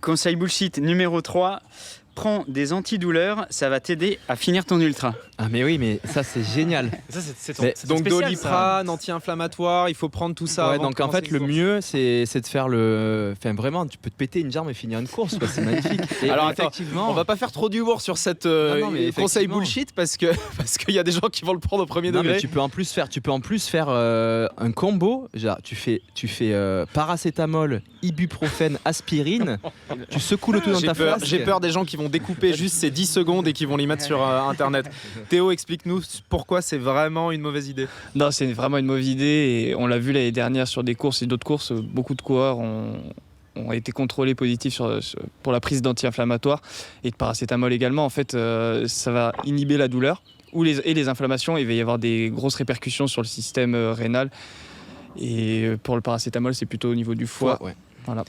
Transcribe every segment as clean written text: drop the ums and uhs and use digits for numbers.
Conseil bullshit numéro 3. Prends des antidouleurs, ça va t'aider à finir ton ultra. Ah mais oui, mais ça c'est génial. Ça, c'est Donc spécial, Doliprane, anti-inflammatoire, il faut prendre tout ça. Ouais, avant donc de en fait commencer le une course. mieux c'est de faire enfin vraiment tu peux te péter une jambe et finir une course quoi, c'est magnifique. Et Alors attends, effectivement, on va pas faire trop d'humour sur cette Non, mais conseil effectivement. bullshit parce qu'il y a des gens qui vont le prendre au premier non, degré. mais tu peux en plus faire un combo, genre tu fais paracétamol, ibuprofène, aspirine, tu secoues le tout dans ta flasque. J'ai peur des gens qui vont découper juste ces 10 secondes et qui vont les mettre sur internet. Théo, explique-nous pourquoi c'est vraiment une mauvaise idée. Non, c'est vraiment une mauvaise idée et on l'a vu l'année dernière sur des courses et d'autres courses, beaucoup de coureurs ont été contrôlés positifs pour la prise d'anti-inflammatoires et de paracétamol également. En fait, ça va inhiber la douleur et les inflammations. Il va y avoir des grosses répercussions sur le système rénal. Et pour le paracétamol, c'est plutôt au niveau du foie. Ouais. Voilà.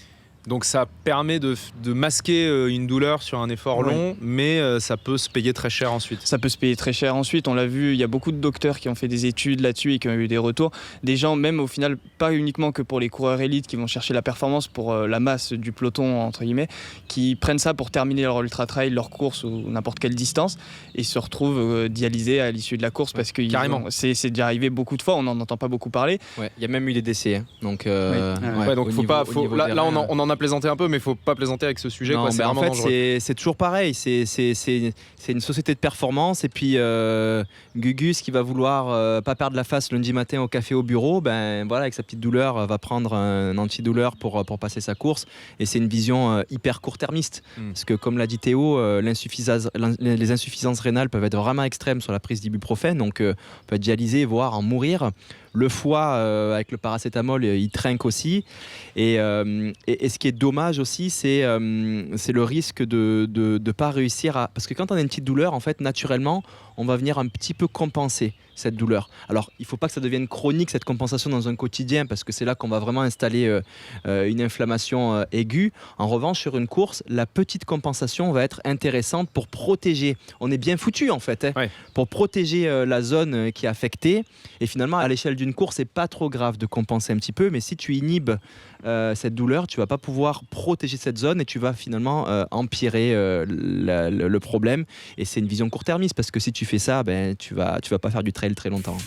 Donc ça permet de masquer une douleur sur un effort long, mais ça peut se payer très cher ensuite. Ça peut se payer très cher ensuite, on l'a vu, il y a beaucoup de docteurs qui ont fait des études là-dessus et qui ont eu des retours. Des gens, même au final, pas uniquement que pour les coureurs élites qui vont chercher la performance pour la masse du peloton, entre guillemets, qui prennent ça pour terminer leur ultra-trail, leur course ou n'importe quelle distance et se retrouvent dialysés à l'issue de la course parce que c'est déjà arrivé beaucoup de fois, on n'en entend pas beaucoup parler. Ouais, il y a même eu des décès, hein. Donc donc là on en a plaisanté un peu, mais il faut pas plaisanter avec ce sujet. Non, C'est mais en vraiment fait, dangereux. c'est toujours pareil. C'est une société de performance. Et puis, Gugus qui va vouloir pas perdre la face lundi matin au café au bureau, ben voilà, avec sa petite douleur, va prendre un antidouleur pour passer sa course. Et c'est une vision hyper court-termiste. Parce que, comme l'a dit Théo, les insuffisances rénales peuvent être vraiment extrêmes sur la prise d'ibuprofène. Donc, on peut être dialysé, voire en mourir. Le foie, avec le paracétamol, il trinque aussi. Et ce qui est dommage aussi, c'est le risque de ne pas réussir à... Parce que quand on a une petite douleur, en fait, naturellement, on va venir un petit peu compenser cette douleur. Alors, il ne faut pas que ça devienne chronique, cette compensation dans un quotidien, parce que c'est là qu'on va vraiment installer une inflammation aiguë. En revanche, sur une course, la petite compensation va être intéressante pour protéger. On est bien foutu, en fait, pour protéger la zone qui est affectée. Et finalement, à l'échelle d'une course, c'est pas trop grave de compenser un petit peu, mais si tu inhibes cette douleur, tu vas pas pouvoir protéger cette zone et tu vas finalement empirer le problème. Et c'est une vision court-termiste, parce que si tu fais ça, tu vas pas faire du trail très longtemps.